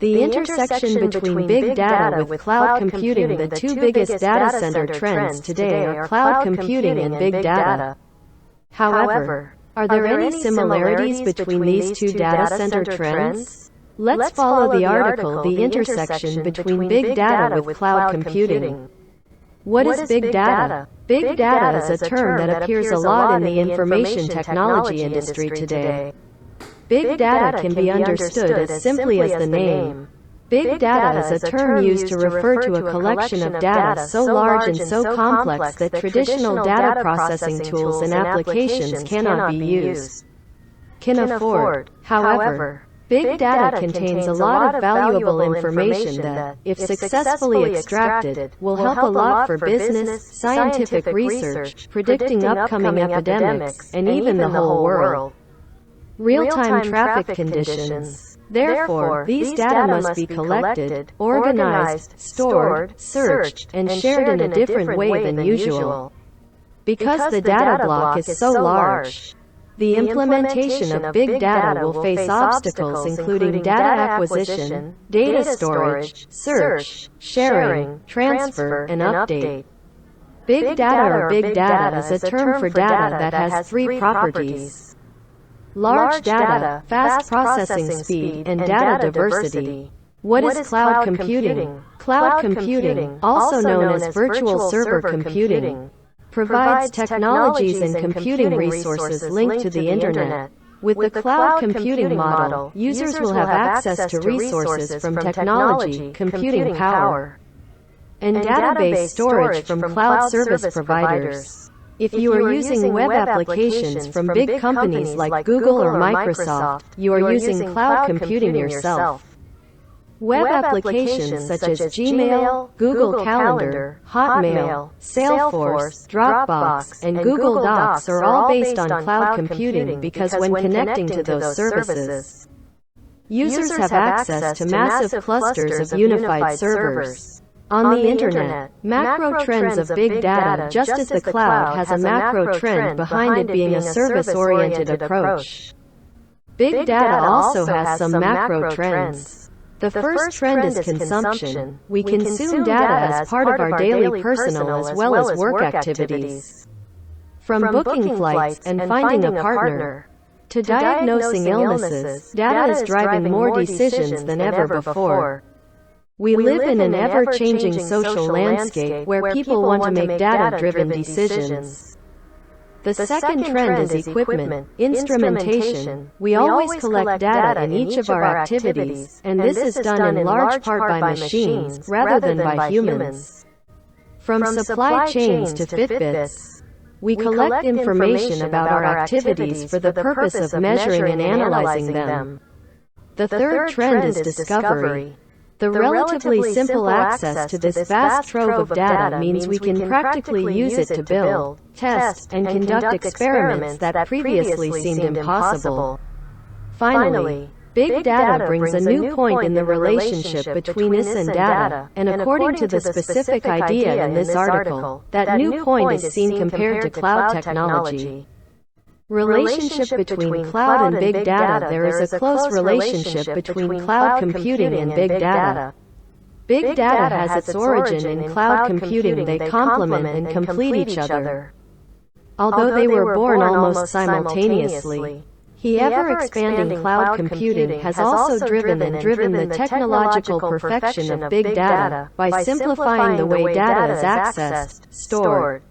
The intersection between big data with cloud computing. The two biggest data center trends today are cloud computing and big data. However, are there any similarities between these two data center trends? Let's follow the article, The Intersection Between Big Data with Cloud Computing. What is big data? Big data is a term that appears a lot in the information technology industry today. Big data can be understood as simply as the name. Big data is a term used to refer to a collection of data so large and so complex that traditional data processing tools and applications cannot be used. Can afford. However, big data contains a lot of valuable information that, if successfully extracted, will help a lot for business, scientific research, predicting upcoming epidemics, and even the whole world. Real-time traffic conditions. Therefore, these data must be collected, organized, stored, searched, and shared in a different way than usual. Because the data block is so large, the implementation of big data will face obstacles including data acquisition, data storage, search, sharing, transfer, and update. Big data or big data is a term for data that has three properties: large data, fast processing speed, and data diversity. What is cloud computing? Cloud computing, also known as virtual server computing, provides technologies and computing resources linked to the Internet. With the cloud computing model, users will have access to resources from technology, computing power, and database storage from cloud service providers. If you are using web applications from big companies like Google or Microsoft, you are using cloud computing yourself. Web applications such as Gmail, Google Calendar, Hotmail, Salesforce, Dropbox, and Google Docs are all based on cloud computing because when connecting to those services, users have access to massive clusters of unified servers. On the Internet, macro trends of big data, just as the cloud has a macro trend behind it being a service-oriented approach. Big data also has some macro trends. The first trend is consumption. We consume data as part of our daily personal as well as work activities. From booking flights and finding a partner, to diagnosing illnesses, data is driving more decisions than ever before. We live in an ever-changing social landscape where people want to make data-driven decisions. The second trend is equipment, instrumentation. We always collect data in each of our activities, and this is done in large part by machines rather than by humans. From supply chains to Fitbits, we collect information about our activities for the purpose of measuring and analyzing them. The third trend is discovery. The relatively simple access to this vast trove of data means we can practically use it to build, test, and conduct experiments that previously seemed impossible. Finally, big data brings a new point in the relationship between us and data, and according to the specific idea in this article, that new point is seen compared to cloud technology. Relationship between cloud and big data. There is a close relationship between cloud computing and big data. Big data has its origin in cloud computing. They complement and complete each other. Although they were born almost simultaneously, the ever-expanding cloud computing has also driven the technological perfection of big data by simplifying the way data is accessed, stored,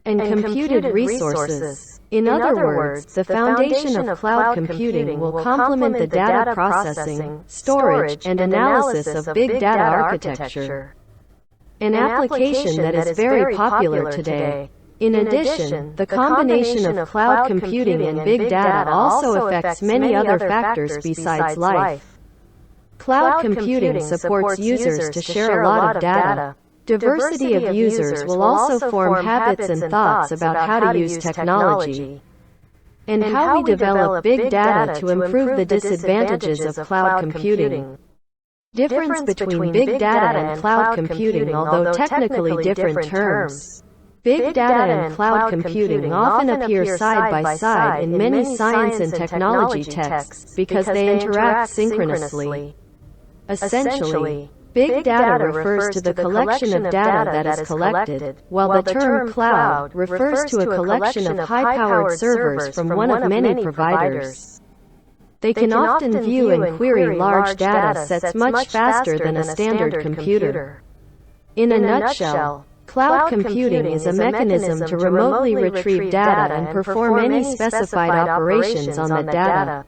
and computed resources. In other words, the foundation of cloud computing will complement the data processing, storage, and analysis of big data architecture, an application that is very popular today. In addition, the combination of cloud computing and big data also affects many other factors besides life. Cloud computing supports users to share a lot of data. Diversity of users will also form habits and thoughts about how to use technology, and how we develop big data to improve the disadvantages of cloud computing. Difference between big data and cloud computing. Although technically different terms, big data and cloud computing often appear side by side in many science and technology texts because they interact synchronously. Essentially, big data refers to the collection of data that is collected, while the term cloud refers to a collection of high-powered servers from one of many providers. They can often view and query large data sets much faster than a standard computer. In a nutshell, cloud computing is a mechanism to remotely retrieve data and perform any specified operations on that data.